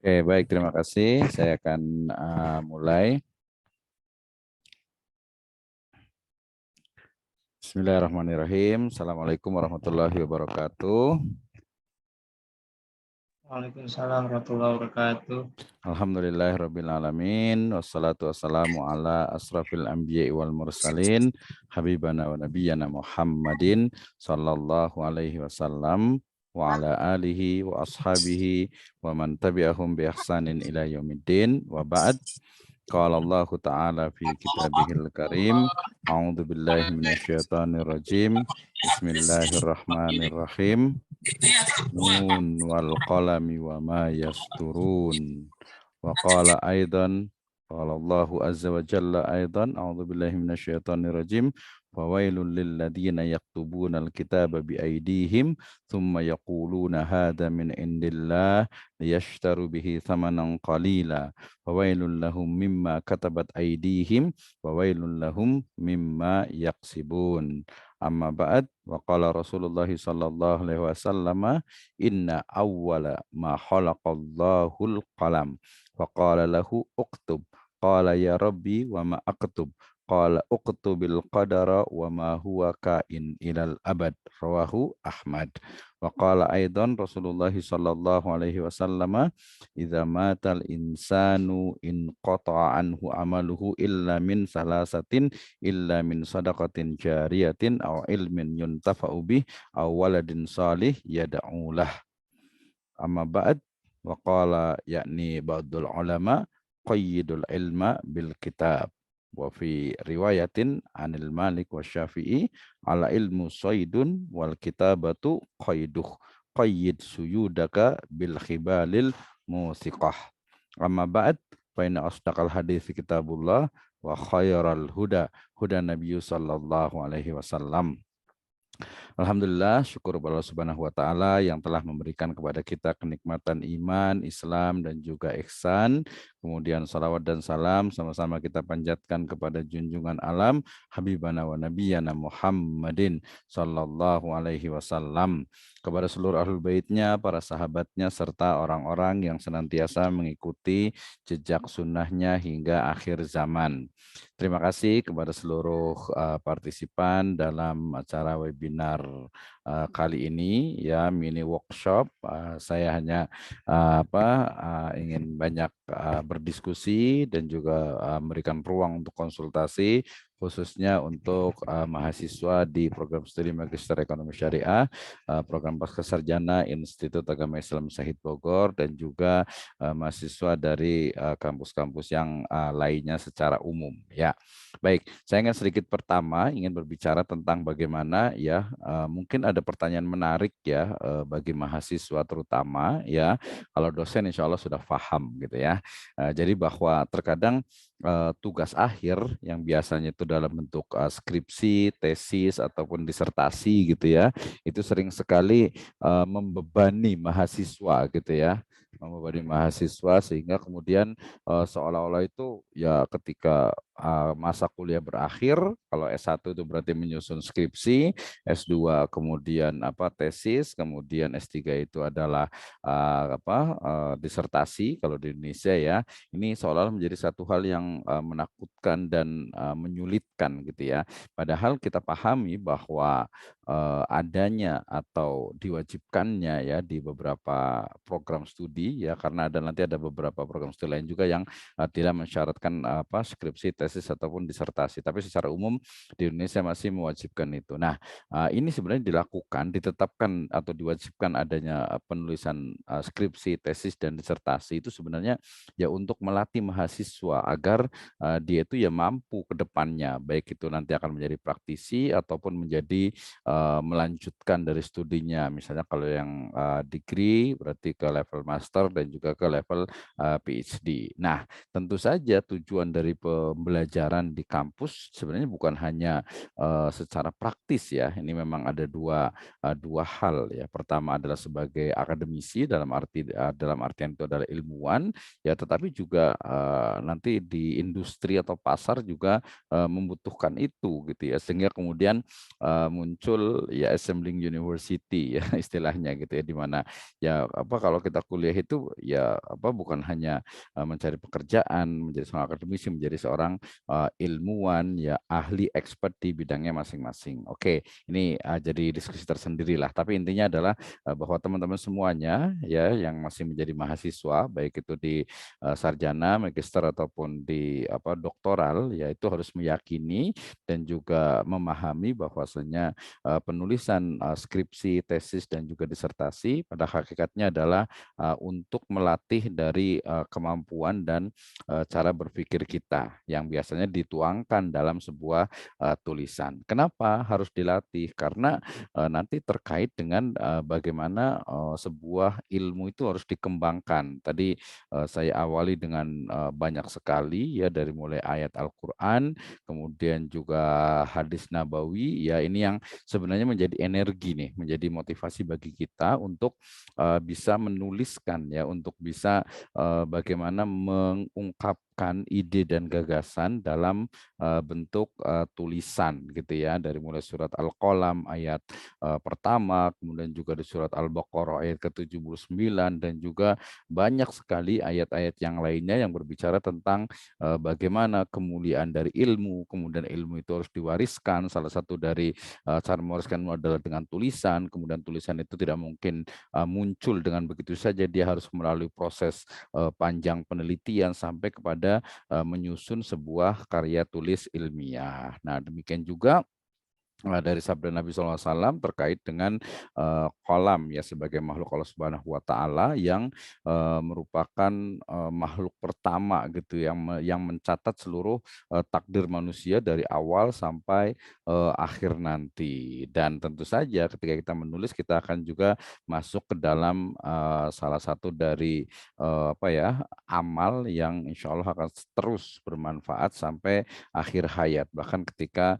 Oke, baik, terima kasih. Saya akan mulai. Bismillahirrahmanirrahim. Assalamualaikum warahmatullahi wabarakatuh. Waalaikumsalam warahmatullahi wabarakatuh. Alhamdulillahirrabbilalamin. Wassalatu wassalamu ala asrafil anbiya wal mursalin. Habibana wa nabiyyana Muhammadin sallallahu alaihi wasallam wa ala alihi wa ashabihi wa man tabi'ahum bi ihsanin ila yaumiddin wa ba'd. Qala Allah Ta'ala fi kitabihil karim. A'udzu billahi minasyaitonir rajim. Bismillahirrahmanirrahim. Nun wal qalami wa ma yasturun. Wa qala aidan qala Allahu azza wa jalla aidan a'udzu billahi minasyaitonir rajim. Fawailul lil ladzina yaktubunal kitaba bi aydihim thumma yaquluna hadza min indillah liyashtaru bihi thamanan qalila. Fawailul lahum mimma katabat aydihim wa wailul lahum mimma yaksibun. Amma ba'd wa qala Rasulullah sallallahu alaihi wasallam inna awwala ma khalaqallahul qalam faqala lahu uktub qala ya rabbi wa ma aktub qala uktubil qadara wa ma huwa kain ilal abad rawahu Ahmad. Wa qala aidan Rasulullah sallallahu alaihi wasallam idza matal insanu in qata'a anhu amaluhu illa min salasatin illa min sadaqatin jariyatin aw ilmin yuntafa'u bih aw waladin salih yad'u lah. Amma ba'd wa qala yakni ba'dul ulama qayyidul ilma bil kitab wa fi riwayatin anil Malik wa Syafi'i ala ilmu saydun wal kitabatu qayduh qayyid suyudaka bil khibalil musiqah. Amma ba'd fa inna asdaqal hadits kitabullah wa khairal huda huda Nabi sallallahu alaihi wasallam. Alhamdulillah, syukur kepada Allah Subhanahu wa taala yang telah memberikan kepada kita kenikmatan iman, Islam dan juga ihsan. Kemudian salawat dan salam sama-sama kita panjatkan kepada junjungan alam Habibana wa Nabiyana Muhammadin sallallahu alaihi wasallam, kepada seluruh ahlul baitnya, para sahabatnya serta orang-orang yang senantiasa mengikuti jejak sunnahnya hingga akhir zaman. Terima kasih kepada seluruh partisipan dalam acara webinar kali ini ya, mini workshop. Saya hanya ingin banyak berdiskusi dan juga memberikan ruang untuk konsultasi khususnya untuk mahasiswa di program studi Magister Ekonomi Syariah, program Pascasarjana Institut Agama Islam Syahid Bogor, dan juga mahasiswa dari kampus-kampus yang lainnya secara umum ya. Baik, saya ingin sedikit pertama ingin berbicara tentang bagaimana ya, mungkin ada pertanyaan menarik ya bagi mahasiswa terutama ya. Kalau dosen insya Allah sudah paham gitu ya. Jadi bahwa terkadang tugas akhir yang biasanya itu dalam bentuk skripsi, tesis ataupun disertasi gitu ya, itu sering sekali membebani mahasiswa gitu ya, membebani mahasiswa sehingga kemudian seolah-olah itu ya ketika masa kuliah berakhir, kalau S1 itu berarti menyusun skripsi, S2 kemudian tesis, kemudian S3 itu adalah disertasi kalau di Indonesia ya. Ini seolah-olah menjadi satu hal yang menakutkan dan menyulitkan gitu ya. Padahal kita pahami bahwa adanya atau diwajibkannya ya di beberapa program studi ya, karena nanti ada beberapa program studi lain juga yang tidak mensyaratkan skripsi, tesis ataupun disertasi, tapi secara umum di Indonesia masih mewajibkan itu. Nah, ini sebenarnya dilakukan, ditetapkan atau diwajibkan adanya penulisan skripsi, tesis dan disertasi itu sebenarnya ya untuk melatih mahasiswa agar dia itu ya mampu ke depannya, baik itu nanti akan menjadi praktisi ataupun menjadi melanjutkan dari studinya. Misalnya kalau yang degree berarti ke level master dan juga ke level PhD. Nah, tentu saja tujuan dari pembelajaran pembelajaran di kampus sebenarnya bukan hanya secara praktis ya. Ini memang ada dua hal ya. Pertama adalah sebagai akademisi dalam artian itu adalah ilmuwan ya, tetapi juga nanti di industri atau pasar juga membutuhkan itu gitu ya, sehingga kemudian muncul ya assembling university ya istilahnya gitu ya, di mana ya apa kalau kita kuliah itu ya apa bukan hanya mencari pekerjaan, menjadi seorang akademisi, menjadi seorang ilmuwan ya ahli expert di bidangnya masing-masing. Oke, ini jadi diskusi tersendiri lah. Tapi intinya adalah bahwa teman-teman semuanya ya yang masih menjadi mahasiswa, baik itu di sarjana, magister ataupun di apa doktoral, ya itu harus meyakini dan juga memahami bahwasanya penulisan skripsi, tesis dan juga disertasi pada hakikatnya adalah untuk melatih dari kemampuan dan cara berpikir kita yang biasanya dituangkan dalam sebuah tulisan. Kenapa harus dilatih? Karena nanti terkait dengan bagaimana sebuah ilmu itu harus dikembangkan. Tadi saya awali dengan banyak sekali ya, dari mulai ayat Al-Qur'an, kemudian juga hadis nabawi ya, ini yang sebenarnya menjadi energi nih, menjadi motivasi bagi kita untuk bisa menuliskan ya, untuk bisa bagaimana mengungkapkan ide dan gagasan dalam bentuk tulisan gitu ya, dari mulai surat Al-Qalam ayat pertama, kemudian juga di surat Al-Baqarah ayat ke-79 dan juga banyak sekali ayat-ayat yang lainnya yang berbicara tentang bagaimana kemuliaan dari ilmu, kemudian ilmu itu harus diwariskan. Salah satu dari cara mewariskan ilmu adalah dengan tulisan, kemudian tulisan itu tidak mungkin muncul dengan begitu saja, dia harus melalui proses panjang penelitian sampai kepada menyusun sebuah karya tulis ilmiah. Nah, demikian juga dari sabda Nabi SAW terkait dengan kolam ya, sebagai makhluk Allah Subhanahu Wa Taala yang merupakan makhluk pertama gitu yang mencatat seluruh takdir manusia dari awal sampai akhir nanti. Dan tentu saja ketika kita menulis kita akan juga masuk ke dalam salah satu dari apa ya, amal yang insya Allah akan terus bermanfaat sampai akhir hayat, bahkan ketika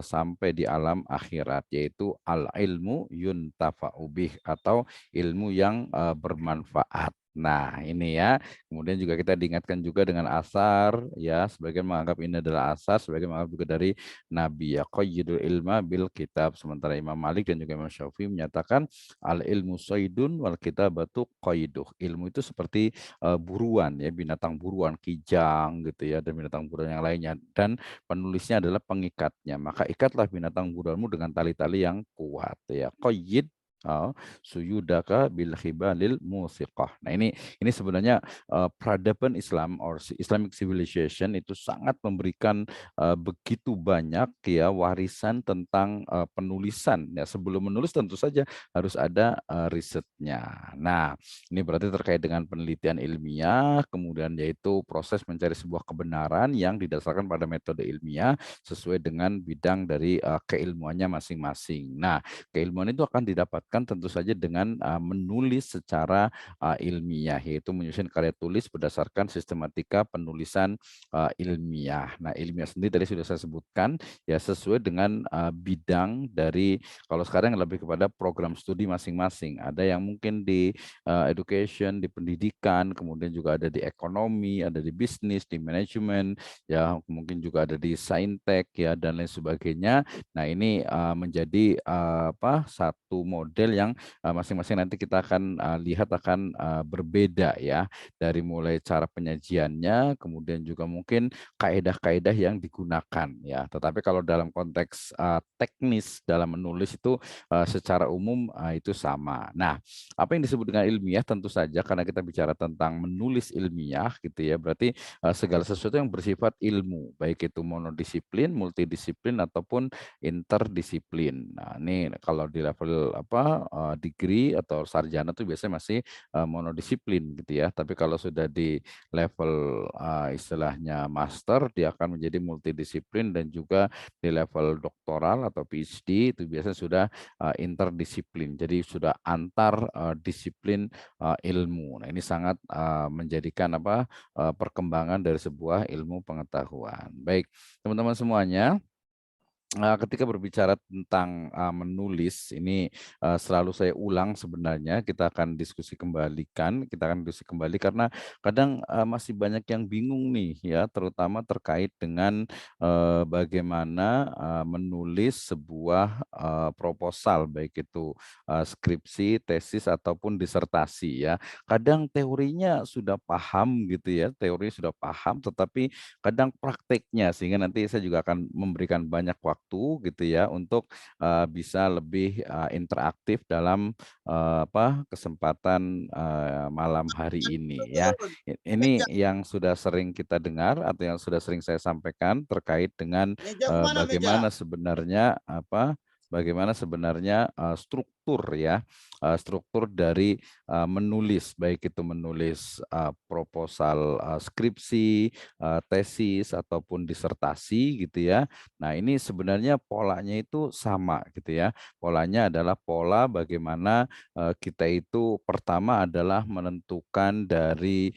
sampai di alam akhirat, yaitu al-ilmu yuntafa'u bih, atau ilmu yang bermanfaat. Nah, ini ya. Kemudian juga kita diingatkan juga dengan asar ya, sebagian menganggap ini adalah asar, sebagian menganggap juga dari Nabi ya, qayyidul ilma bil kitab. Sementara Imam Malik dan juga Imam Syafi'i menyatakan al ilmu saydun wal kitabatu qayduh. Ilmu itu seperti buruan ya, binatang buruan, kijang gitu ya, dan binatang buruan yang lainnya, dan penulisnya adalah pengikatnya. Maka ikatlah binatang buruanmu dengan tali-tali yang kuat ya. Qayyid suyudaka bil khibalil musiqah. Nah, ini sebenarnya peradaban Islam or Islamic civilization itu sangat memberikan begitu banyak ya warisan tentang penulisan ya. Sebelum menulis tentu saja harus ada risetnya. Nah, ini berarti terkait dengan penelitian ilmiah, kemudian yaitu proses mencari sebuah kebenaran yang didasarkan pada metode ilmiah sesuai dengan bidang dari keilmuannya masing-masing. Nah, keilmuan itu akan didapatkan tentu saja dengan menulis secara ilmiah, yaitu menyusun karya tulis berdasarkan sistematika penulisan ilmiah. Nah, ilmiah sendiri tadi sudah saya sebutkan ya, sesuai dengan bidang dari, kalau sekarang lebih kepada program studi masing-masing. Ada yang mungkin di education, di pendidikan, kemudian juga ada di ekonomi, ada di bisnis, di manajemen, ya mungkin juga ada di saintek ya, dan lain sebagainya. Nah, ini menjadi satu model yang masing-masing nanti kita akan lihat akan berbeda ya, dari mulai cara penyajiannya, kemudian juga mungkin kaedah-kaedah yang digunakan ya. Tetapi kalau dalam konteks teknis dalam menulis itu secara umum itu sama. Nah, apa yang disebut dengan ilmiah tentu saja karena kita bicara tentang menulis ilmiah gitu ya, berarti segala sesuatu yang bersifat ilmu, baik itu monodisiplin, multidisiplin ataupun interdisiplin. Nah, ini kalau di level degree atau sarjana tuh biasanya masih monodisiplin gitu ya. Tapi kalau sudah di level istilahnya master, dia akan menjadi multidisiplin, dan juga di level doktoral atau PhD itu biasanya sudah interdisiplin. Jadi sudah antar disiplin ilmu. Nah, ini sangat menjadikan perkembangan dari sebuah ilmu pengetahuan. Baik, teman-teman semuanya, ketika berbicara tentang menulis ini selalu saya ulang, sebenarnya kita akan diskusi kembali karena kadang masih banyak yang bingung nih ya, terutama terkait dengan bagaimana menulis sebuah proposal, baik itu skripsi, tesis ataupun disertasi ya. Kadang teorinya sudah paham gitu ya, teori sudah paham, tetapi kadang prakteknya, sehingga nanti saya juga akan memberikan banyak waktu gitu ya untuk bisa lebih interaktif dalam kesempatan malam hari ini ya. Ini yang sudah sering kita dengar atau yang sudah sering saya sampaikan terkait dengan Meja kemana meja? bagaimana sebenarnya struktur ya, struktur dari menulis, baik itu menulis proposal skripsi, tesis ataupun disertasi gitu ya. Nah, ini sebenarnya polanya itu sama gitu ya. Polanya adalah pola bagaimana kita itu pertama adalah menentukan dari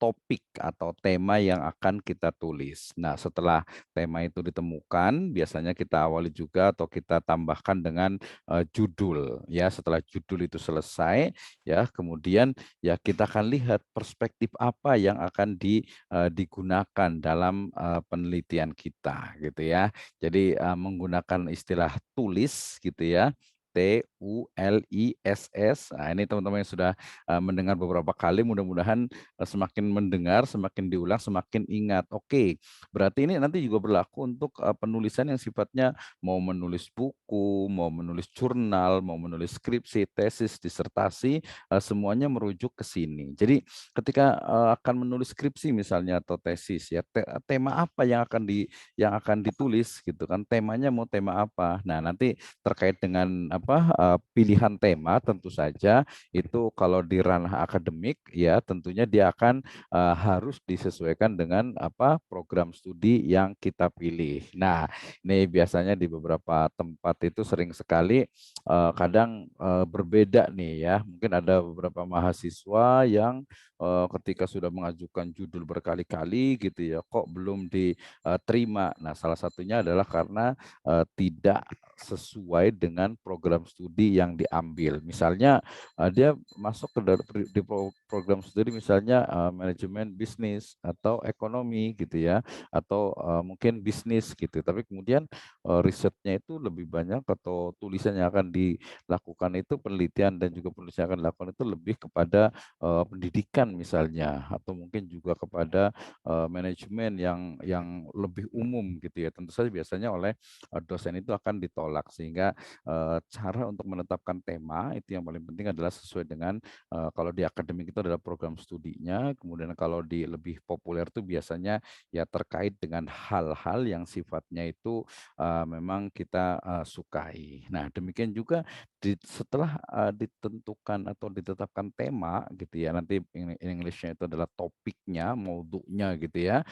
topik atau tema yang akan kita tulis. Nah, setelah tema itu ditemukan, biasanya kita awali juga atau kita tambahkan dengan judul ya. Setelah judul itu selesai ya, kemudian ya kita akan lihat perspektif apa yang akan digunakan dalam penelitian kita gitu ya. Jadi menggunakan istilah tulis gitu ya. TULISS. Nah, ini teman-teman yang sudah mendengar beberapa kali, mudah-mudahan semakin mendengar, semakin diulang, semakin ingat. Oke, berarti ini nanti juga berlaku untuk penulisan yang sifatnya mau menulis buku, mau menulis jurnal, mau menulis skripsi, tesis, disertasi, semuanya merujuk ke sini. Jadi ketika akan menulis skripsi misalnya atau tesis ya, tema apa yang akan ditulis gitu kan, temanya mau tema apa. Nah, nanti terkait dengan pilihan tema, tentu saja itu kalau di ranah akademik ya tentunya dia akan harus disesuaikan dengan program studi yang kita pilih. Nah, ini biasanya di beberapa tempat itu sering sekali kadang berbeda nih ya. Mungkin ada beberapa mahasiswa yang ketika sudah mengajukan judul berkali-kali gitu ya, kok belum diterima. Nah, salah satunya adalah karena tidak sesuai dengan program studi yang diambil. Misalnya dia masuk di program studi misalnya manajemen bisnis atau ekonomi gitu ya, atau mungkin bisnis gitu. Tapi kemudian risetnya itu lebih banyak atau tulisan yang akan dilakukan itu, penelitian dan juga penulisan yang akan dilakukan itu lebih kepada pendidikan misalnya, atau mungkin juga kepada manajemen yang lebih umum gitu ya. Tentu saja biasanya oleh dosen itu akan ditolak, sehingga cara untuk menetapkan tema itu yang paling penting adalah sesuai dengan kalau di akademik itu adalah program studinya, kemudian kalau di lebih populer itu biasanya ya terkait dengan hal-hal yang sifatnya itu memang kita sukai. Nah, demikian juga setelah ditentukan atau ditetapkan tema gitu ya, nanti English-nya itu adalah topiknya, maudhu'nya gitu ya,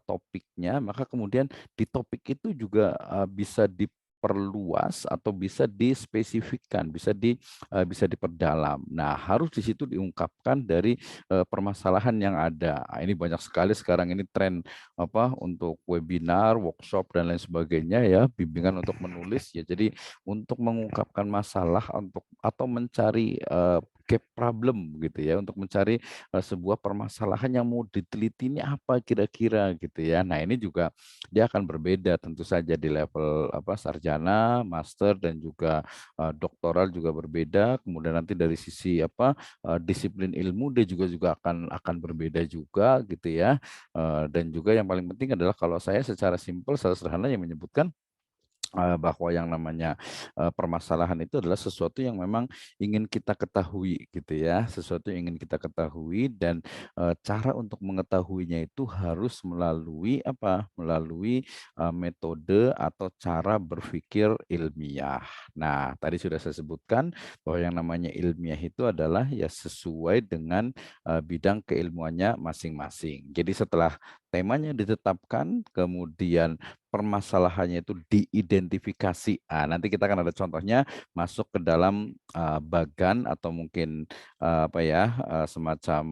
topiknya, maka kemudian di topik itu juga bisa diperluas atau bisa dispesifikkan, bisa diperdalam. Nah, harus di situ diungkapkan dari permasalahan yang ada. Nah, ini banyak sekali sekarang ini tren untuk webinar, workshop dan lain sebagainya ya, bimbingan untuk menulis ya. Jadi untuk mengungkapkan masalah atau mencari gap problem gitu ya, untuk mencari sebuah permasalahan yang mau diteliti ini apa kira-kira gitu ya. Nah, ini juga dia akan berbeda tentu saja di level sarjana, master dan juga doktoral juga berbeda. Kemudian nanti dari sisi disiplin ilmu dia juga akan berbeda juga gitu ya. Dan juga yang paling penting adalah kalau saya secara simpel, secara sederhana yang menyebutkan bahwa yang namanya permasalahan itu adalah sesuatu yang memang ingin kita ketahui gitu ya, sesuatu yang ingin kita ketahui dan cara untuk mengetahuinya itu harus melalui apa? Melalui metode atau cara berpikir ilmiah. Nah, tadi sudah saya sebutkan bahwa yang namanya ilmiah itu adalah ya sesuai dengan bidang keilmuannya masing-masing. Jadi setelah temanya ditetapkan, kemudian permasalahannya itu diidentifikasi. Nanti kita akan ada contohnya masuk ke dalam bagan atau mungkin apa ya semacam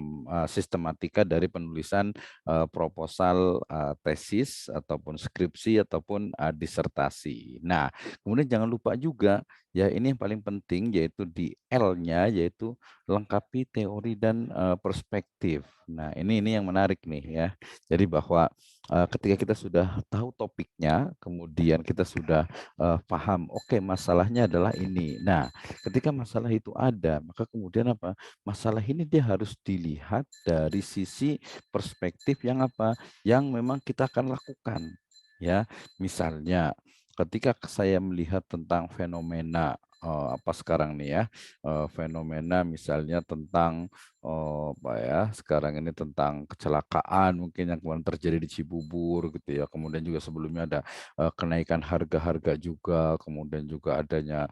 sistematika dari penulisan proposal tesis ataupun skripsi ataupun disertasi. Nah, kemudian jangan lupa juga ya ini yang paling penting yaitu di L-nya yaitu lengkapi teori dan perspektif. Nah, ini yang menarik nih ya. Jadi bahwa ketika kita sudah tahu topiknya, kemudian kita sudah paham, oke masalahnya adalah ini. Nah, ketika masalah itu ada, maka kemudian apa? Masalah ini dia harus dilihat dari sisi perspektif yang apa? Yang memang kita akan lakukan. Ya, misalnya ketika saya melihat tentang fenomena apa sekarang nih ya, fenomena misalnya tentang apa ya, sekarang ini tentang kecelakaan mungkin yang kemarin terjadi di Cibubur gitu ya. Kemudian juga sebelumnya ada kenaikan harga-harga juga, kemudian juga adanya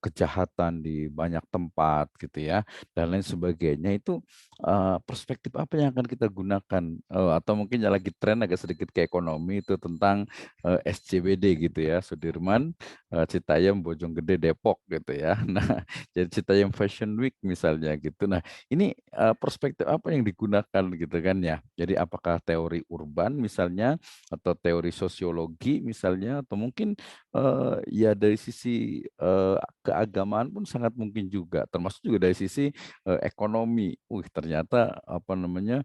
kejahatan di banyak tempat gitu ya dan lain sebagainya. Itu perspektif apa yang akan kita gunakan atau mungkin yang lagi tren agak sedikit ke ekonomi itu tentang SCBD gitu ya, Sudirman, Citayam, Bojonggede, Depok gitu ya. Nah, jadi Citayam Fashion Week misalnya gitu. Nah, ini perspektif apa yang digunakan gitu kan ya. Jadi apakah teori urban misalnya atau teori sosiologi misalnya atau mungkin ya dari sisi keagamaan pun sangat mungkin juga termasuk juga dari sisi ekonomi. Ternyata apa namanya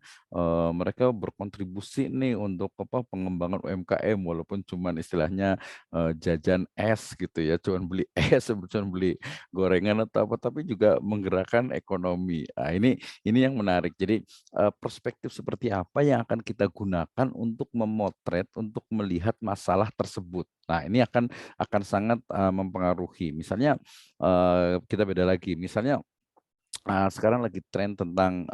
mereka berkontribusi nih untuk apa pengembangan UMKM walaupun cuman istilahnya jajan es gitu ya, cuman beli es, cuman beli gorengan atau apa tapi juga menggerakkan ekonomi. Ini yang menarik. Jadi perspektif seperti apa yang akan kita gunakan untuk memotret, untuk melihat masalah tersebut. Nah, ini akan sangat mempengaruhi. Misalnya kita beda lagi. Misalnya sekarang lagi tren tentang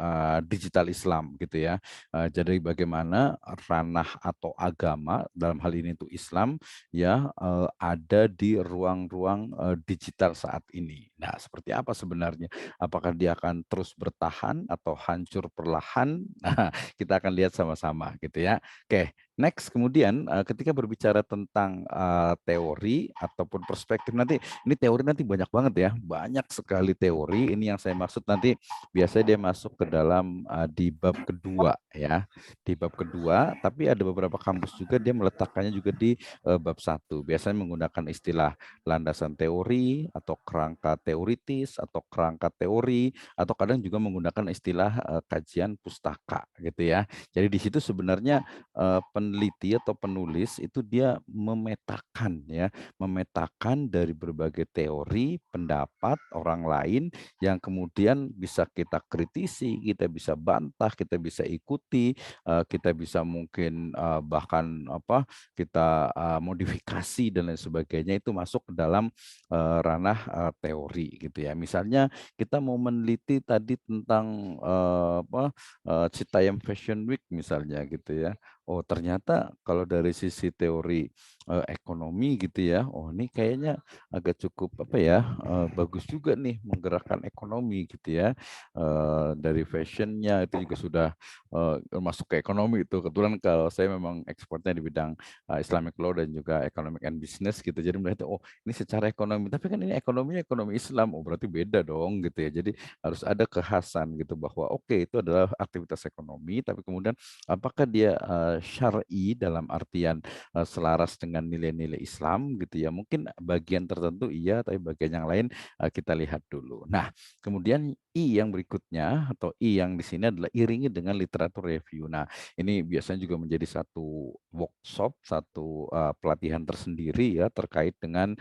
digital Islam gitu ya. Jadi bagaimana ranah atau agama dalam hal ini itu Islam ya ada di ruang-ruang digital saat ini. Nah, seperti apa sebenarnya? Apakah dia akan terus bertahan atau hancur perlahan? Nah, kita akan lihat sama-sama gitu ya. Oke, next kemudian ketika berbicara tentang teori ataupun perspektif nanti ini teori nanti banyak banget ya, banyak sekali teori. Ini yang saya maksud nanti biasanya dia masuk ke dalam di bab kedua ya, di bab kedua. Tapi ada beberapa kampus juga dia meletakkannya juga di bab satu. Biasanya menggunakan istilah landasan teori atau kerangka teoritis atau kerangka teori atau kadang juga menggunakan istilah kajian pustaka gitu ya. Jadi di situ sebenarnya peneliti atau penulis itu dia memetakan ya memetakan dari berbagai teori, pendapat orang lain yang kemudian bisa kita kritisi, kita bisa bantah, kita bisa ikuti, kita bisa mungkin bahkan apa kita modifikasi dan lain sebagainya itu masuk ke dalam ranah teori gitu ya. Misalnya kita mau meneliti tadi tentang Citayam Fashion Week misalnya gitu ya. Oh, ternyata kalau dari sisi teori ekonomi gitu ya. Oh, ini kayaknya agak cukup apa ya, bagus juga nih menggerakkan ekonomi gitu ya. Dari fashionnya itu juga sudah masuk ke ekonomi itu. Kebetulan kalau saya memang ekspornya di bidang Islamic Law dan juga Economic and Business gitu. Jadi melihat oh ini secara ekonomi, tapi kan ini ekonominya ekonomi Islam. Oh berarti beda dong gitu ya. Jadi harus ada kekhasan gitu bahwa oke itu adalah aktivitas ekonomi, tapi kemudian apakah dia syar'i dalam artian selaras dengan nilai-nilai Islam gitu ya. Mungkin bagian tertentu iya, tapi bagian yang lain kita lihat dulu. Nah, kemudian I yang berikutnya atau I yang di sini adalah iringi dengan literatur review. Nah, ini biasanya juga menjadi satu workshop, satu pelatihan tersendiri ya terkait dengan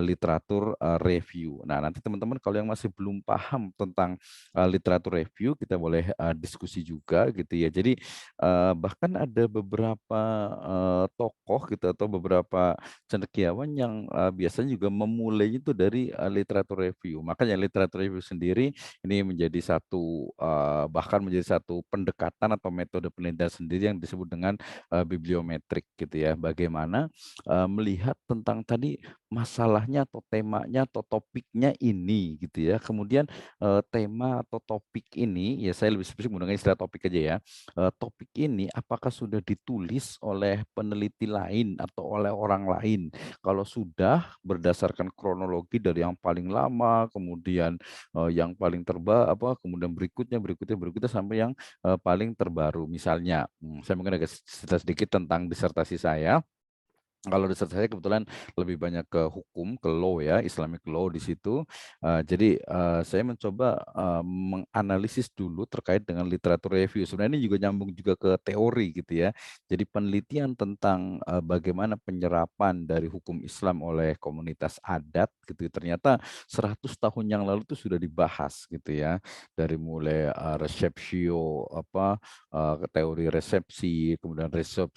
literatur review. Nah, nanti teman-teman kalau yang masih belum paham tentang literatur review, kita boleh diskusi juga gitu ya. Jadi bahkan ada beberapa tokoh gitu atau beberapa cendekiawan yang biasanya juga memulainya itu dari literatur review. Makanya literatur review sendiri ini menjadi satu bahkan menjadi satu pendekatan atau metode penelitian sendiri yang disebut dengan bibliometrik gitu ya. Bagaimana melihat tentang tadi masalahnya atau temanya atau topiknya ini gitu ya. Kemudian tema atau topik ini ya saya lebih spesifik menggunakan istilah topik aja ya. Topik ini apakah sudah ditulis oleh peneliti lain atau oleh orang lain? Kalau sudah berdasarkan kronologi dari yang paling lama kemudian yang paling kemudian berikutnya sampai yang paling terbaru. Misalnya, saya mungkin agak cerita sedikit tentang disertasi saya. Kalau disertasi saya kebetulan lebih banyak ke hukum, ke law ya, Islamic law di situ. Jadi saya mencoba menganalisis dulu terkait dengan literatur review. Sebenarnya ini juga nyambung juga ke teori gitu ya. Jadi penelitian tentang bagaimana penyerapan dari hukum Islam oleh komunitas adat gitu. Ternyata 100 tahun yang lalu itu sudah dibahas gitu ya. Dari mulai resepsio teori resepsi, kemudian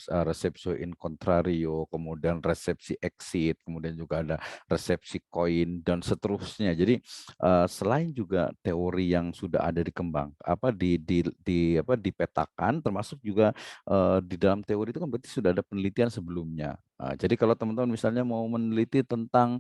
resepsio in contrario, kemudian resepsi exit, kemudian juga ada resepsi koin dan seterusnya. Jadi selain juga teori yang sudah ada dikembang dipetakan, termasuk juga di dalam teori itu kan berarti sudah ada penelitian sebelumnya. Jadi kalau teman-teman misalnya mau meneliti tentang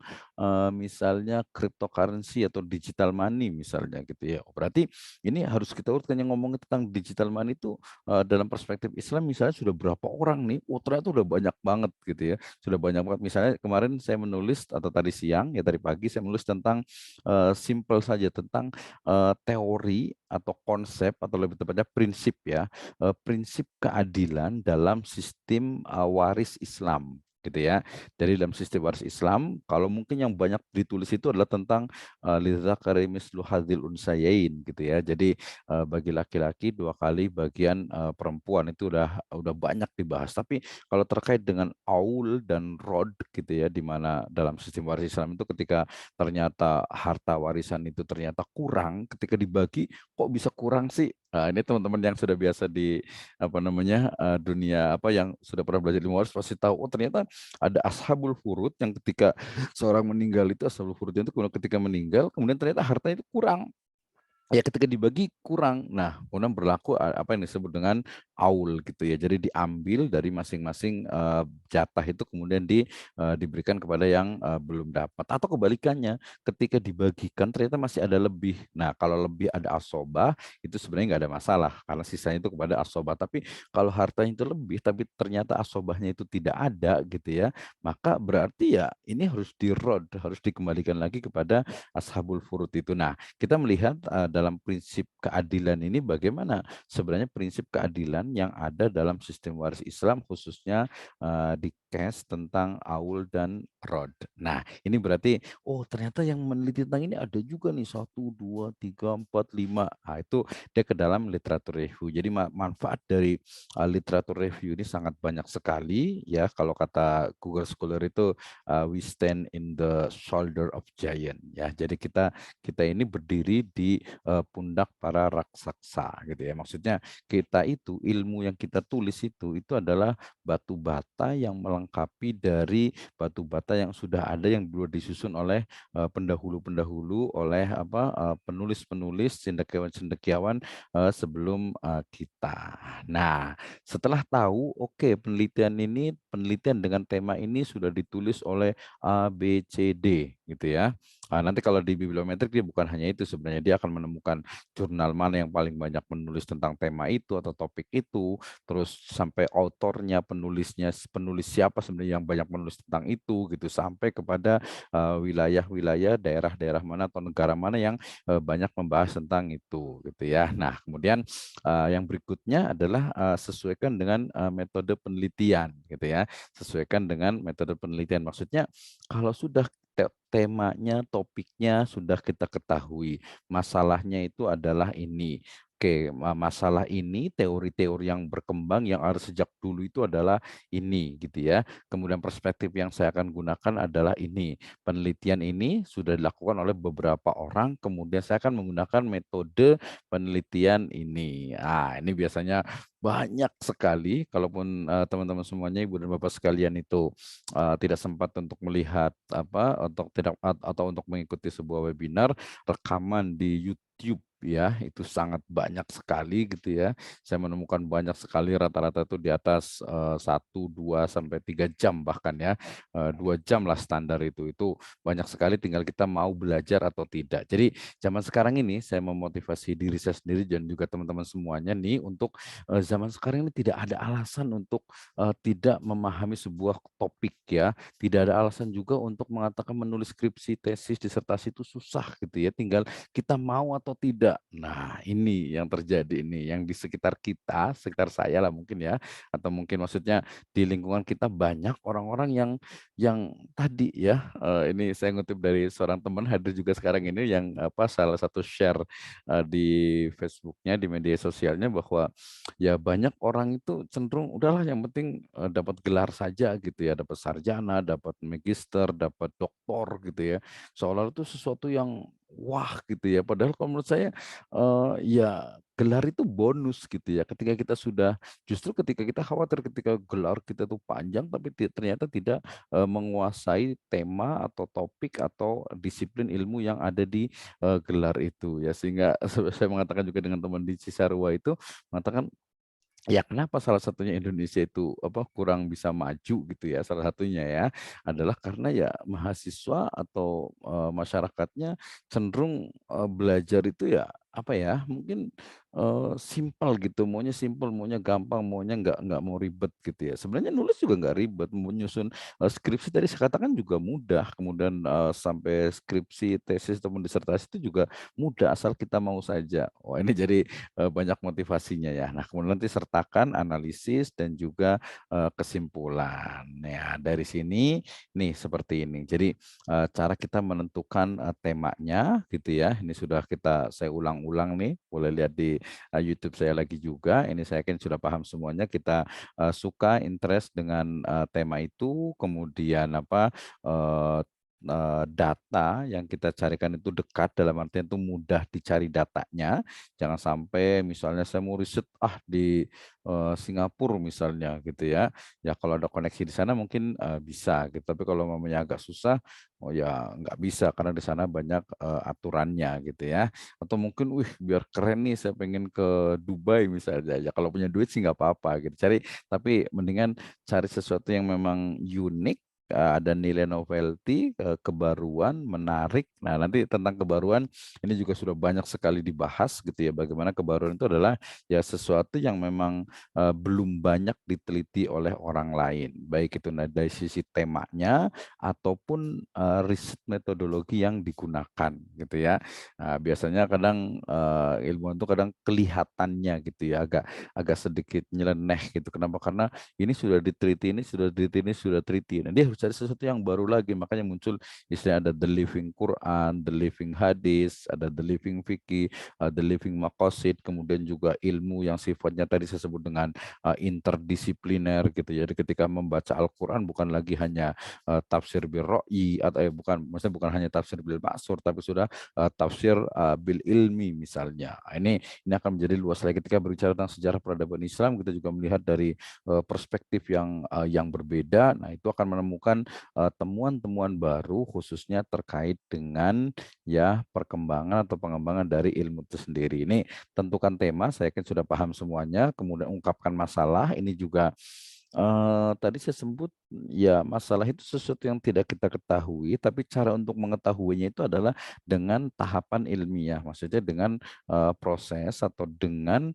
misalnya cryptocurrency atau digital money misalnya gitu ya, berarti ini harus kita urutkan yang ngomongin tentang digital money itu dalam perspektif Islam misalnya sudah berapa orang nih, ternyata udah banyak banget gitu ya, sudah banyak banget. Misalnya kemarin saya menulis atau tadi siang, ya tadi pagi saya menulis tentang simple saja tentang teori atau konsep atau lebih tepatnya prinsip ya, prinsip keadilan dalam sistem waris Islam gitu ya. Jadi dalam sistem waris Islam, kalau mungkin yang banyak ditulis itu adalah tentang lidzakari mislu hadzil unsayain gitu ya. Jadi bagi laki-laki 2 kali bagian perempuan itu udah banyak dibahas. Tapi kalau terkait dengan aul dan rod gitu ya, di mana dalam sistem waris Islam itu ketika ternyata harta warisan itu ternyata kurang, ketika dibagi kok bisa kurang sih? Nah, ini teman-teman yang sudah biasa di dunia yang sudah pernah belajar ilmu waris pasti tahu. Oh ternyata ada ashabul furud yang ketika seorang meninggal itu ashabul furudnya itu ketika meninggal kemudian ternyata hartanya itu kurang. Ya ketika dibagi kurang. Nah, kemudian berlaku apa yang disebut dengan aul gitu ya. Jadi diambil dari masing-masing jatah itu kemudian diberikan kepada yang belum dapat. Atau kebalikannya, ketika dibagikan ternyata masih ada lebih. Nah, kalau lebih ada asobah, itu sebenarnya nggak ada masalah karena sisanya itu kepada asobah. Tapi kalau hartanya itu lebih, tapi ternyata asobahnya itu tidak ada gitu ya, maka berarti ya ini harus dirod, harus dikembalikan lagi kepada ashabul furud itu. Nah, kita melihat dalam prinsip keadilan ini bagaimana sebenarnya prinsip keadilan yang ada dalam sistem waris Islam khususnya di case tentang aul dan rod. Nah, ini berarti oh ternyata yang meneliti tentang ini ada juga nih 1, 2, 3, 4, 5. Nah, itu dia ke dalam literatur review. Jadi manfaat dari literatur review ini sangat banyak sekali ya. Kalau kata Google Scholar itu we stand in the shoulder of giant ya. Jadi kita ini berdiri di pundak para raksasa gitu ya. Maksudnya kita itu ilmu yang kita tulis itu adalah batu bata yang melengkapi dari batu bata yang sudah ada yang dulu disusun oleh pendahulu-pendahulu oleh penulis-penulis cendekiawan-cendekiawan sebelum kita. Nah, setelah tahu oke penelitian dengan tema ini sudah ditulis oleh A B C D gitu ya. Nanti kalau di bibliometrik dia bukan hanya itu sebenarnya, dia akan menemukan jurnal mana yang paling banyak menulis tentang tema itu atau topik itu, terus sampai autornya, penulis siapa sebenarnya yang banyak menulis tentang itu gitu, sampai kepada wilayah-wilayah, daerah-daerah mana atau negara mana yang banyak membahas tentang itu gitu ya. Nah, kemudian yang berikutnya adalah sesuaikan dengan metode penelitian gitu ya. Sesuaikan dengan metode penelitian. Maksudnya kalau sudah temanya, topiknya sudah kita ketahui. Masalahnya itu adalah ini. Oke, masalah ini, teori-teori yang berkembang yang ada sejak dulu itu adalah ini, gitu ya. Kemudian perspektif yang saya akan gunakan adalah ini. Penelitian ini sudah dilakukan oleh beberapa orang, kemudian saya akan menggunakan metode penelitian ini. Ah, ini biasanya banyak sekali, kalaupun teman-teman semuanya, ibu dan bapak sekalian itu tidak sempat untuk melihat apa, atau untuk mengikuti sebuah webinar, rekaman di YouTube ya, itu sangat banyak sekali gitu ya. Saya menemukan banyak sekali, rata-rata itu di atas 1, 2, sampai 3 jam bahkan ya. 2 jam lah standar itu. Itu banyak sekali, tinggal kita mau belajar atau tidak. Jadi zaman sekarang ini saya memotivasi diri saya sendiri dan juga teman-teman semuanya nih untuk zaman sekarang ini tidak ada alasan untuk tidak memahami sebuah topik ya. Tidak ada alasan juga untuk mengatakan menulis skripsi, tesis, disertasi itu susah gitu ya. Tinggal kita mau atau tidak. Nah, ini yang terjadi ini, yang di sekitar kita, sekitar saya lah mungkin ya, atau mungkin maksudnya di lingkungan kita banyak orang-orang yang tadi ya, ini saya ngutip dari seorang teman hadir juga sekarang ini yang apa salah satu share di Facebook-nya, di media sosialnya bahwa ya banyak orang itu cenderung udahlah yang penting dapat gelar saja gitu ya, dapat sarjana, dapat magister, dapat doktor gitu ya. Seolah itu sesuatu yang wah gitu ya. Padahal kalau menurut saya ya gelar itu bonus gitu ya. Ketika kita sudah justru ketika kita khawatir ketika gelar kita tuh panjang tapi ternyata tidak menguasai tema atau topik atau disiplin ilmu yang ada di gelar itu ya. Sehingga saya mengatakan juga dengan teman di Cisarua itu mengatakan ya kenapa salah satunya Indonesia itu apa kurang bisa maju gitu ya, salah satunya ya adalah karena ya mahasiswa atau masyarakatnya cenderung belajar itu ya apa ya mungkin simpel gitu, maunya simpel, maunya gampang, maunya nggak mau ribet gitu ya. Sebenarnya nulis juga nggak ribet, menyusun skripsi tadi saya katakan juga mudah, kemudian sampai skripsi, tesis ataupun disertasi itu juga mudah asal kita mau saja. Wah ini jadi banyak motivasinya ya. Nah, kemudian nanti sertakan analisis dan juga kesimpulan. Ya, dari sini nih seperti ini. Jadi cara kita menentukan temanya gitu ya. Ini sudah saya ulang-ulang nih. Boleh lihat di YouTube saya lagi juga. Ini saya yakin sudah paham semuanya. Kita suka interest dengan tema itu, kemudian apa data yang kita carikan itu dekat dalam artian itu mudah dicari datanya. Jangan sampai misalnya saya mau riset di Singapura misalnya gitu ya. Ya kalau ada koneksi di sana mungkin bisa gitu. Tapi kalau mamanya agak susah, oh ya nggak bisa karena di sana banyak aturannya gitu ya. Atau mungkin, wih biar keren nih saya pengen ke Dubai misalnya. Ya kalau punya duit sih nggak apa-apa gitu. Tapi mendingan cari sesuatu yang memang unik, ada nilai novelty, kebaruan, menarik. Nah, nanti tentang kebaruan ini juga sudah banyak sekali dibahas gitu ya. Bagaimana kebaruan itu adalah ya sesuatu yang memang belum banyak diteliti oleh orang lain. Baik itu dari sisi temanya ataupun riset metodologi yang digunakan gitu ya. Nah, biasanya kadang ilmuwan itu kadang kelihatannya gitu ya agak agak sedikit nyeleneh gitu. Kenapa? Karena ini sudah diteliti, ini sudah diteliti, ini sudah teliti. Nah, dia harus cari sesuatu yang baru lagi. Makanya muncul istilah ada the living Quran, the living hadis, ada the living fikih, the living maqasid, kemudian juga ilmu yang sifatnya tadi saya sebut dengan interdisipliner gitu. Jadi ketika membaca Al-Quran bukan lagi hanya tafsir bil ro'i atau bukan, maksudnya bukan hanya tafsir bil maksur, tapi sudah tafsir bil ilmi misalnya. Nah, ini akan menjadi luas lagi ketika berbicara tentang sejarah peradaban Islam. Kita juga melihat dari perspektif yang berbeda. Nah, itu akan menemukan temuan-temuan baru khususnya terkait dengan ya perkembangan atau pengembangan dari ilmu itu sendiri. Ini tentukan tema, saya yakin sudah paham semuanya, kemudian ungkapkan masalah, ini juga tadi saya sebut ya masalah itu sesuatu yang tidak kita ketahui, tapi cara untuk mengetahuinya itu adalah dengan tahapan ilmiah, maksudnya dengan proses atau dengan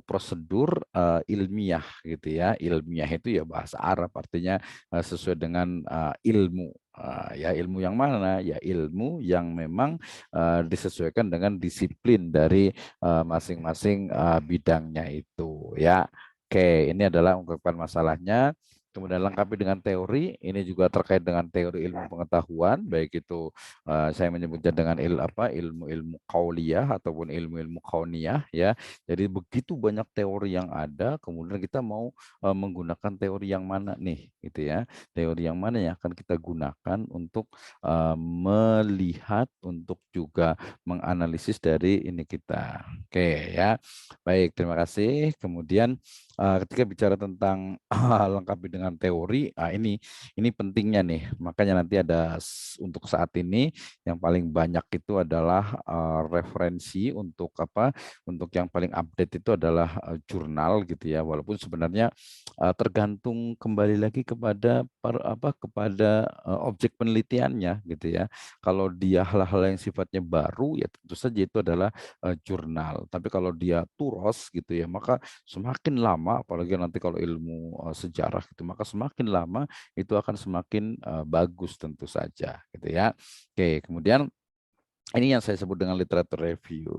prosedur ilmiah gitu ya. Ilmiah itu ya bahasa Arab artinya sesuai dengan ilmu. Ya ilmu yang mana? Ya ilmu yang memang disesuaikan dengan disiplin dari masing-masing bidangnya itu ya. Oke, ini adalah ungkapan masalahnya. Kemudian lengkapi dengan teori, ini juga terkait dengan teori ilmu pengetahuan, baik itu saya menyebutnya dengan ilmu-ilmu qauliyah ataupun ilmu-ilmu kauniyah ya. Jadi begitu banyak teori yang ada, kemudian kita mau menggunakan teori yang mana nih, gitu ya. Teori yang mana yang akan kita gunakan untuk melihat, untuk juga menganalisis dari ini kita. Oke ya, baik terima kasih. Kemudian ketika bicara tentang lengkapi dengan teori, ini pentingnya nih. Makanya nanti ada untuk saat ini yang paling banyak itu adalah referensi untuk apa? Untuk yang paling update itu adalah jurnal gitu ya. Walaupun sebenarnya tergantung kembali lagi kepada kepada objek penelitiannya gitu ya. Kalau dia hal-hal yang sifatnya baru ya tentu saja itu adalah jurnal. Tapi kalau dia turos gitu ya, maka semakin lama, apalagi nanti kalau ilmu sejarah gitu, maka semakin lama itu akan semakin bagus tentu saja, gitu ya. Oke, kemudian ini yang saya sebut dengan literatur review.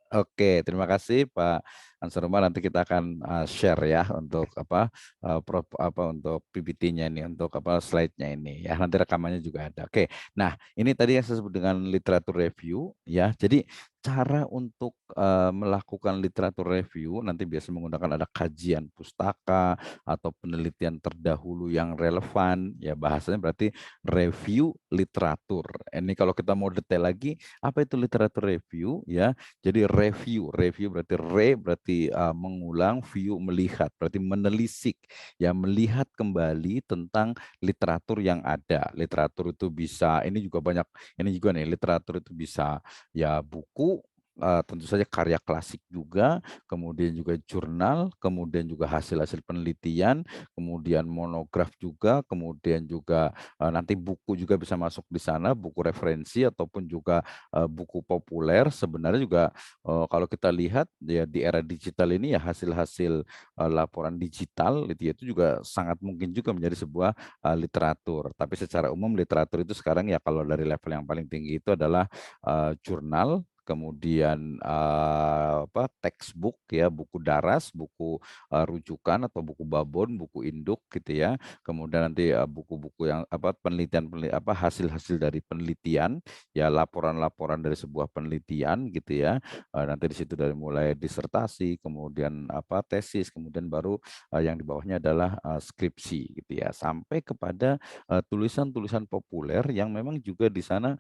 Oke, terima kasih Pak Ansaruma. Nanti kita akan share ya untuk untuk PPT-nya ini, untuk slide-nya ini ya. Nanti rekamannya juga ada. Oke. Nah, ini tadi yang saya sebut dengan literatur review ya. Jadi cara untuk melakukan literatur review nanti biasa menggunakan ada kajian pustaka atau penelitian terdahulu yang relevan ya, bahasanya berarti review literatur. Ini kalau kita mau detail lagi, apa itu literatur review ya? Jadi review berarti mengulang, view melihat, berarti menelisik ya, melihat kembali tentang literatur yang ada. Literatur itu bisa, ini juga banyak, ini juga nih, literatur itu bisa ya buku, tentu saja karya klasik juga, kemudian juga jurnal, kemudian juga hasil-hasil penelitian, kemudian monograf juga, kemudian juga nanti buku juga bisa masuk di sana, buku referensi ataupun juga buku populer. Sebenarnya juga kalau kita lihat ya di era digital ini ya, hasil-hasil laporan digital itu juga sangat mungkin juga menjadi sebuah literatur. Tapi secara umum literatur itu sekarang ya kalau dari level yang paling tinggi itu adalah jurnal, kemudian textbook ya, buku daras, buku rujukan atau buku babon, buku induk gitu ya. Kemudian nanti buku-buku yang hasil-hasil dari penelitian ya, laporan-laporan dari sebuah penelitian gitu ya. Nanti di situ dari mulai disertasi, kemudian tesis, kemudian baru yang di bawahnya adalah skripsi gitu ya, sampai kepada tulisan-tulisan populer yang memang juga di sana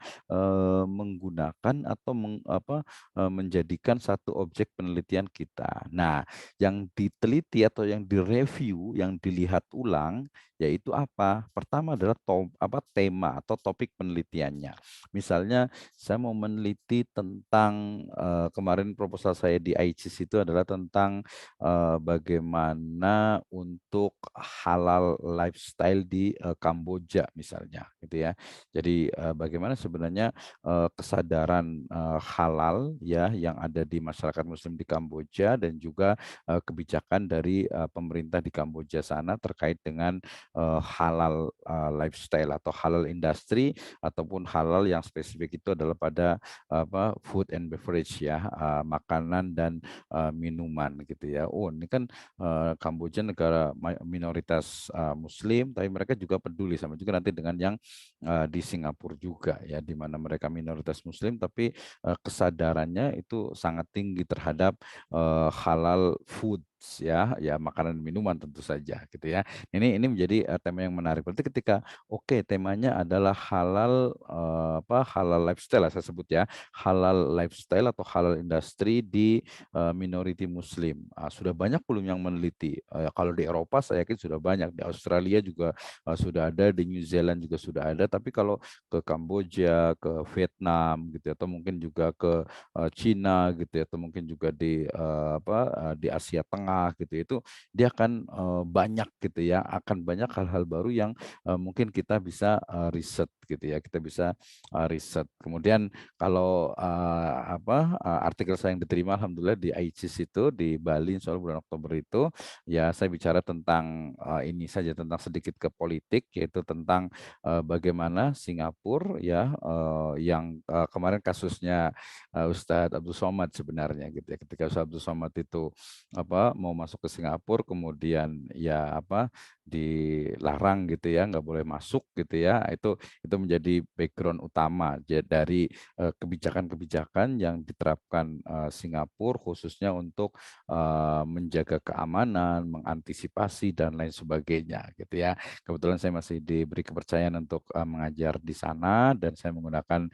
menggunakan atau menjadikan satu objek penelitian kita. Nah, yang diteliti atau yang direview, yang dilihat ulang, yaitu apa? Pertama adalah tema atau topik penelitiannya. Misalnya saya mau meneliti tentang kemarin proposal saya di ICIS itu adalah tentang bagaimana untuk halal lifestyle di Kamboja misalnya gitu ya. Jadi bagaimana sebenarnya kesadaran halal ya yang ada di masyarakat muslim di Kamboja, dan juga kebijakan dari pemerintah di Kamboja sana terkait dengan halal lifestyle atau halal industri, ataupun halal yang spesifik itu adalah pada food and beverage ya, makanan dan minuman gitu ya. Oh, ini kan Kamboja negara minoritas muslim, tapi mereka juga peduli, sama juga nanti dengan yang di Singapura juga ya, di mana mereka minoritas muslim tapi kesadarannya itu sangat tinggi terhadap halal food ya, ya makanan dan minuman tentu saja gitu ya. Ini menjadi tema yang menarik. Berarti ketika temanya adalah halal halal lifestyle saya sebut ya, halal lifestyle atau halal industri di minority muslim. Sudah banyak belum yang meneliti? Kalau di Eropa saya yakin sudah banyak, di Australia juga sudah ada, di New Zealand juga sudah ada, tapi kalau ke Kamboja, ke Vietnam gitu ya, atau mungkin juga ke Cina gitu ya, atau mungkin juga di Asia Tengah gitu, itu dia akan banyak gitu ya, akan banyak hal-hal baru yang mungkin kita bisa riset gitu ya, kita bisa riset. Kemudian kalau artikel saya yang diterima alhamdulillah di ICIS itu di Bali insya Allah bulan Oktober itu ya, saya bicara tentang ini saja, tentang sedikit ke politik, yaitu tentang bagaimana Singapura ya, yang kemarin kasusnya Ustadz Abdul Somad sebenarnya gitu ya, ketika Ustadz Abdul Somad itu mau masuk ke Singapura, kemudian ya dilarang gitu ya, nggak boleh masuk gitu ya. Itu menjadi background utama dari kebijakan-kebijakan yang diterapkan Singapura khususnya untuk menjaga keamanan, mengantisipasi dan lain sebagainya gitu ya. Kebetulan saya masih diberi kepercayaan untuk mengajar di sana dan saya menggunakan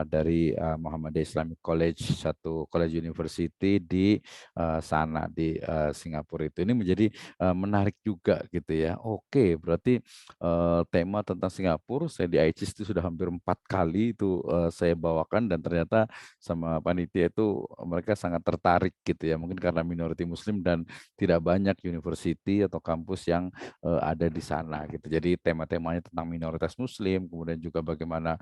dari Muhammadiyah Islamic College, satu college university di sana di Singapura itu. Ini menjadi menarik juga gitu ya. Oke, berarti tema tentang Singapura saya di ICIS itu sudah hampir 4 kali itu saya bawakan dan ternyata sama panitia itu mereka sangat tertarik gitu ya. Mungkin karena minority Muslim dan tidak banyak university atau kampus yang ada di sana gitu. Jadi tema-temanya tentang minoritas Muslim, kemudian juga bagaimana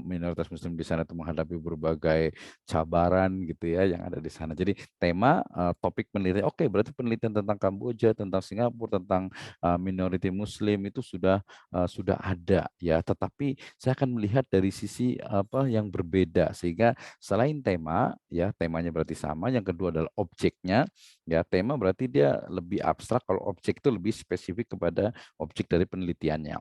minoritas Muslim di sana itu menghadapi berbagai cabaran gitu ya yang ada di sana. Jadi tema topik penelitian, oke, berarti penelitian tentang Kamboja, tentang Singapura, tentang minority Muslim itu sudah ada ya. Tetapi saya akan melihat dari sisi apa yang berbeda sehingga selain tema ya temanya berarti sama, yang kedua adalah objeknya ya. Tema berarti dia lebih abstrak, kalau objek itu lebih spesifik kepada objek dari penelitiannya.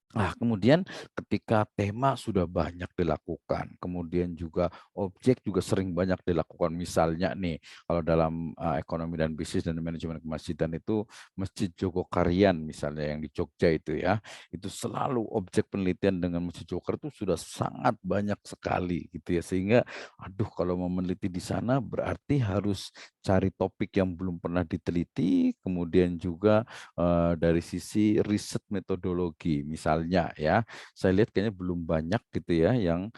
Nah, kemudian ketika tema sudah banyak dilakukan, kemudian juga objek juga sering banyak dilakukan. Misalnya nih, kalau dalam ekonomi dan bisnis dan manajemen kemasjidan itu Masjid Jogokarian misalnya yang di Jogja itu ya, itu selalu objek penelitian dengan Masjid Jogokarian itu sudah sangat banyak sekali gitu ya. Sehingga aduh kalau mau meneliti di sana berarti harus cari topik yang belum pernah diteliti, kemudian juga dari sisi riset metodologi misalnya ya, saya lihat kayaknya belum banyak gitu ya yang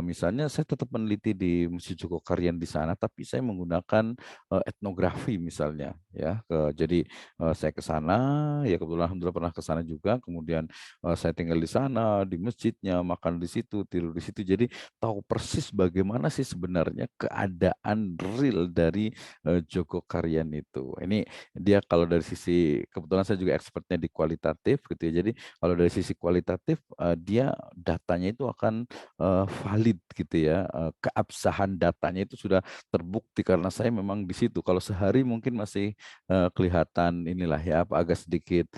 misalnya saya tetap meneliti di Masjid Jogokarian di sana, tapi saya menggunakan etnografi misalnya ya. Jadi saya ke sana, ya kebetulan alhamdulillah pernah ke sana juga, kemudian saya tinggal di sana, di masjidnya, makan di situ, tidur di situ. Jadi tahu persis bagaimana sih sebenarnya keadaan real dari Jogokarian itu. Ini dia kalau dari sisi kebetulan saya juga expertnya di kualitatif gitu ya. Jadi kalau dari sisi kualitatif dia datanya itu akan valid gitu ya. Keabsahan datanya itu sudah terbukti karena saya memang di situ. Kalau sehari mungkin masih kelihatan inilah ya apa agak sedikit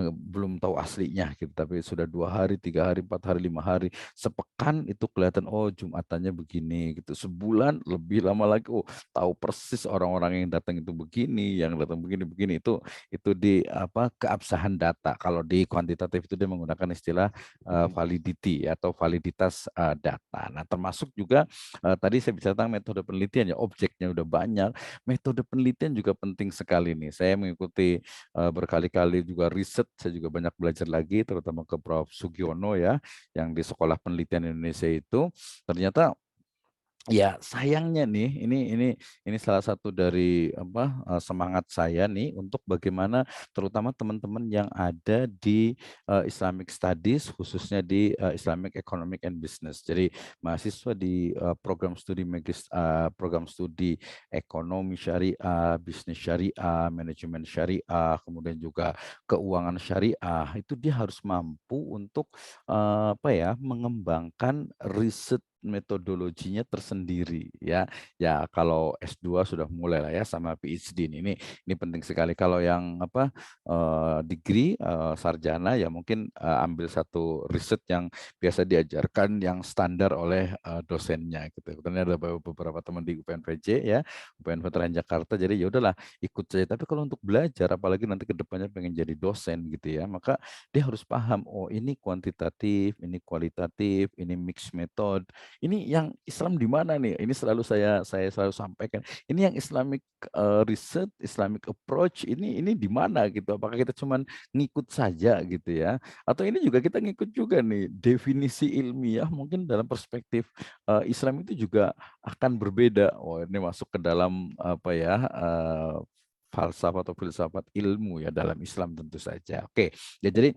belum tahu aslinya gitu. Tapi sudah 2 hari, 3 hari, 4 hari, 5 hari, sepekan itu kelihatan oh Jumatannya begini gitu. Sebulan lebih lama lagi oh tahu persis orang-orang yang datang itu begini, yang datang begini-begini itu di apa keabsahan data. Kalau di kuantitatif itu dia menggunakan istilah validity atau validitas data. Nah, termasuk juga tadi saya bicara tentang metode penelitian ya, objeknya udah banyak. Metode penelitian juga penting sekali nih. Saya mengikuti berkali-kali juga riset, saya juga banyak belajar lagi terutama ke Prof. Sugiono ya, yang di Sekolah Penelitian Indonesia itu ternyata ya, sayangnya nih, ini salah satu dari apa, semangat saya nih untuk bagaimana terutama teman-teman yang ada di Islamic Studies khususnya di Islamic Economic and Business. Jadi mahasiswa di program studi ekonomi syariah, bisnis syariah, manajemen syariah, kemudian juga keuangan syariah, itu dia harus mampu untuk apa ya, mengembangkan riset metodologinya tersendiri ya. Ya kalau S2 sudah mulai lah ya sama PhD ini penting sekali. Kalau yang apa degree sarjana ya mungkin ambil satu riset yang biasa diajarkan yang standar oleh dosennya gitu. Kebetulan ada beberapa teman di UPNPJ ya, UPN Veteran Jakarta. Jadi ya udahlah ikut saja. Tapi kalau untuk belajar apalagi nanti ke depannya pengen jadi dosen gitu ya, maka dia harus paham oh ini kuantitatif, ini kualitatif, ini mixed method. Ini yang Islam di mana nih? Ini selalu saya selalu sampaikan. Ini yang Islamic research, Islamic approach ini di mana gitu? Apakah kita cuman ngikut saja gitu ya? Atau ini juga kita ngikut juga nih definisi ilmiah mungkin dalam perspektif Islam itu juga akan berbeda. Oh, ini masuk ke dalam apa ya? Falsafah atau filsafat ilmu ya dalam Islam tentu saja. Oke, ya jadi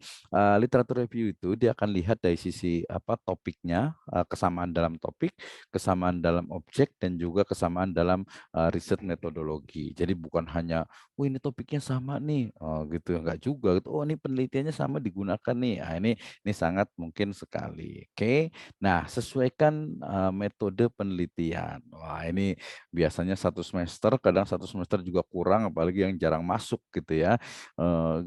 literatur review itu dia akan lihat dari sisi apa topiknya, kesamaan dalam topik, kesamaan dalam objek dan juga kesamaan dalam riset metodologi. Jadi bukan hanya, oh ini topiknya sama nih, oh gitu enggak juga. Gitu. Oh ini penelitiannya sama digunakan nih. Nah, ini sangat mungkin sekali. Oke. Nah, sesuaikan metode penelitian. Wah, ini biasanya 1 semester, kadang 1 semester juga kurang apalagi apalagi yang jarang masuk gitu ya.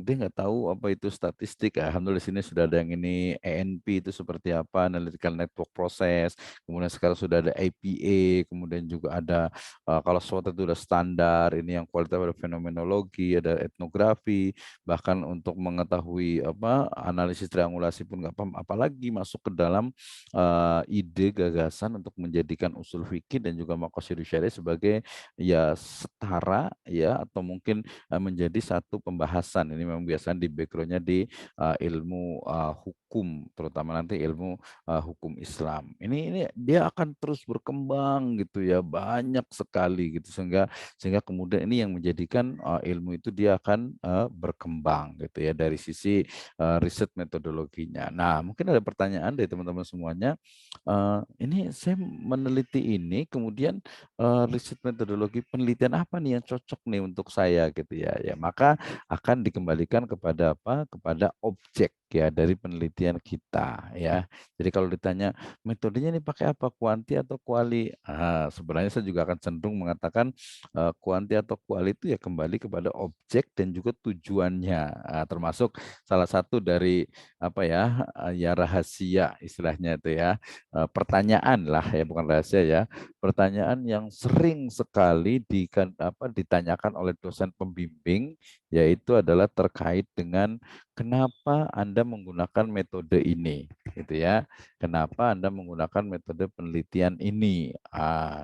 Dia nggak tahu apa itu statistik. Alhamdulillah di sini sudah ada yang ini ENP itu seperti apa, Analytical Network Process, kemudian sekarang sudah ada APA, kemudian juga ada kalau sesuatu itu udah standar, ini yang kualitas ada fenomenologi, ada etnografi, bahkan untuk mengetahui apa analisis triangulasi pun nggak paham, apalagi masuk ke dalam ide gagasan untuk menjadikan usul fikih dan juga maqasidus syariah sebagai ya setara ya atau mungkin menjadi satu pembahasan. Ini memang biasanya di background-nya di ilmu hukum, terutama nanti ilmu hukum Islam. Ini dia akan terus berkembang gitu ya, banyak sekali gitu sehingga kemudian ini yang menjadikan ilmu itu dia akan berkembang gitu ya dari sisi riset metodologinya. Nah, mungkin ada pertanyaan dari teman-teman semuanya. Ini saya meneliti ini, kemudian riset metodologi penelitian apa nih yang cocok nih untuk saya gitu ya. Ya, maka akan dikembalikan kepada apa? Kepada objek ya dari penelitian kita ya. Jadi kalau ditanya metodenya ini pakai apa? Kuanti atau kuali? Sebenarnya saya juga akan cenderung mengatakan kuanti atau kuali itu ya kembali kepada objek dan juga tujuannya. Termasuk salah satu dari apa ya? Ya rahasia istilahnya itu ya. Pertanyaan lah ya bukan rahasia ya. Pertanyaan yang sering sekali ditanyakan oleh dosen pembimbing yaitu adalah terkait dengan kenapa Anda menggunakan metode ini, gitu ya. Kenapa Anda menggunakan metode penelitian ini?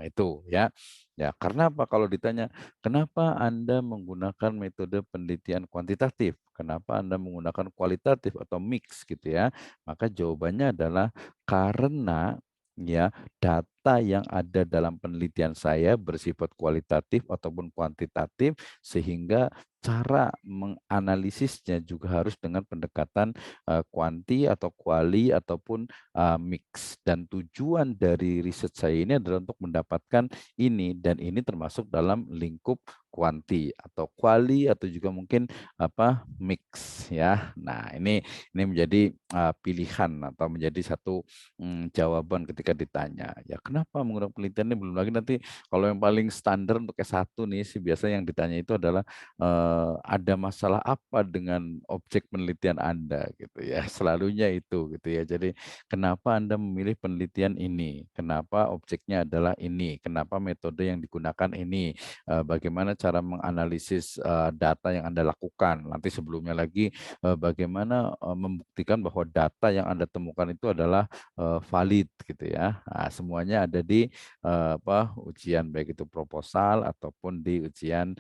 Itu ya. Ya, karena apa kalau ditanya, kenapa Anda menggunakan metode penelitian kuantitatif? Kenapa Anda menggunakan kualitatif atau mix gitu ya? Maka jawabannya adalah karena ya data yang ada dalam penelitian saya bersifat kualitatif ataupun kuantitatif sehingga cara menganalisisnya juga harus dengan pendekatan kuanti atau kuali ataupun mix dan tujuan dari riset saya ini adalah untuk mendapatkan ini dan ini termasuk dalam lingkup kuanti atau kuali atau juga mungkin apa mix ya. Nah, ini menjadi pilihan atau menjadi satu jawaban ketika ditanya, ya kenapa menggunakan penelitian ini belum lagi nanti kalau yang paling standar untuk S1 nih sih biasanya yang ditanya itu adalah ada masalah apa dengan objek penelitian Anda gitu ya. Selalunya itu gitu ya. Jadi kenapa Anda memilih penelitian ini? Kenapa objeknya adalah ini? Kenapa metode yang digunakan ini? Bagaimana cara menganalisis data yang Anda lakukan? Nanti sebelumnya lagi bagaimana membuktikan bahwa data yang Anda temukan itu adalah valid gitu ya. Nah, semuanya ada di ujian baik itu proposal ataupun di ujian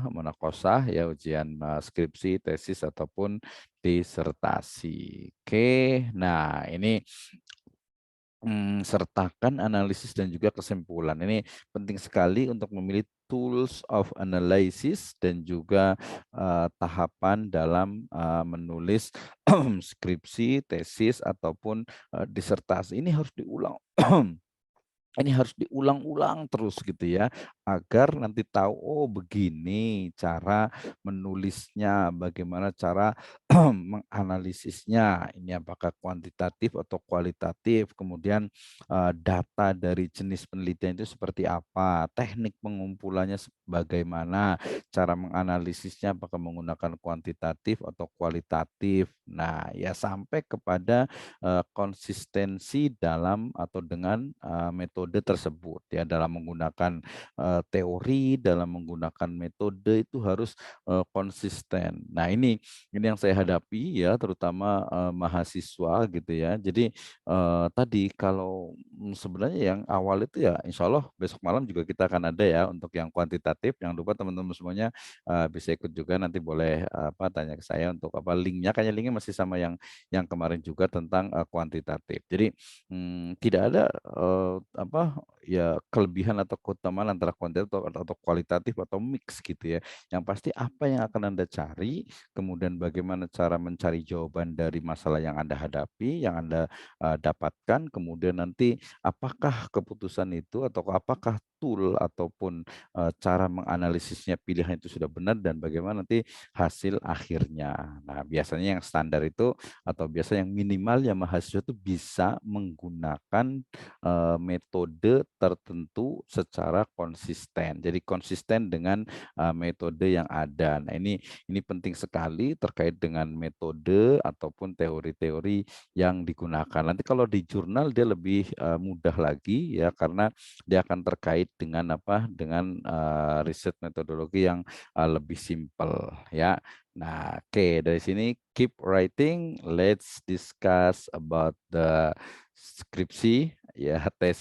munaqosyah ya ujian skripsi, tesis ataupun disertasi. Oke. Nah, ini sertakan analisis dan juga kesimpulan. Ini penting sekali untuk memilih tools of analysis dan juga tahapan dalam menulis skripsi, tesis ataupun disertasi. Ini harus diulang ini harus diulang-ulang terus gitu ya, agar nanti tahu, oh begini cara menulisnya, bagaimana cara menganalisisnya, ini apakah kuantitatif atau kualitatif, kemudian data dari jenis penelitian itu seperti apa, teknik pengumpulannya bagaimana, cara menganalisisnya apakah menggunakan kuantitatif atau kualitatif. Nah, ya sampai kepada konsistensi dalam atau dengan metode tersebut ya dalam menggunakan teori, dalam menggunakan metode itu harus konsisten. Nah, ini yang saya hadapi ya terutama mahasiswa gitu ya. Jadi tadi kalau sebenarnya yang awal itu ya insya Allah besok malam juga kita akan ada ya untuk yang kuantitatif. Jangan lupa teman-teman semuanya bisa ikut juga nanti boleh tanya ke saya untuk apa linknya masih sama yang kemarin juga tentang kuantitatif. Jadi tidak ada ya kelebihan atau keutamaan antara kuantitatif atau kualitatif atau mix gitu ya. Yang pasti apa yang akan Anda cari, kemudian bagaimana cara mencari jawaban dari masalah yang Anda hadapi, yang Anda dapatkan, kemudian nanti apakah keputusan itu atau apakah tool ataupun cara menganalisisnya pilihan itu sudah benar dan bagaimana nanti hasil akhirnya. Nah, biasanya yang standar itu atau biasa yang minimal ya mahasiswa itu bisa menggunakan metode tertentu secara konsisten. Jadi konsisten dengan metode yang ada. Nah, ini penting sekali terkait dengan metode ataupun teori-teori yang digunakan. Nanti kalau di jurnal dia lebih mudah lagi ya, karena dia akan terkait dengan apa? Dengan riset metodologi yang lebih simpel ya. Nah, oke, dari sini keep writing. Let's discuss about the skripsi ya, tes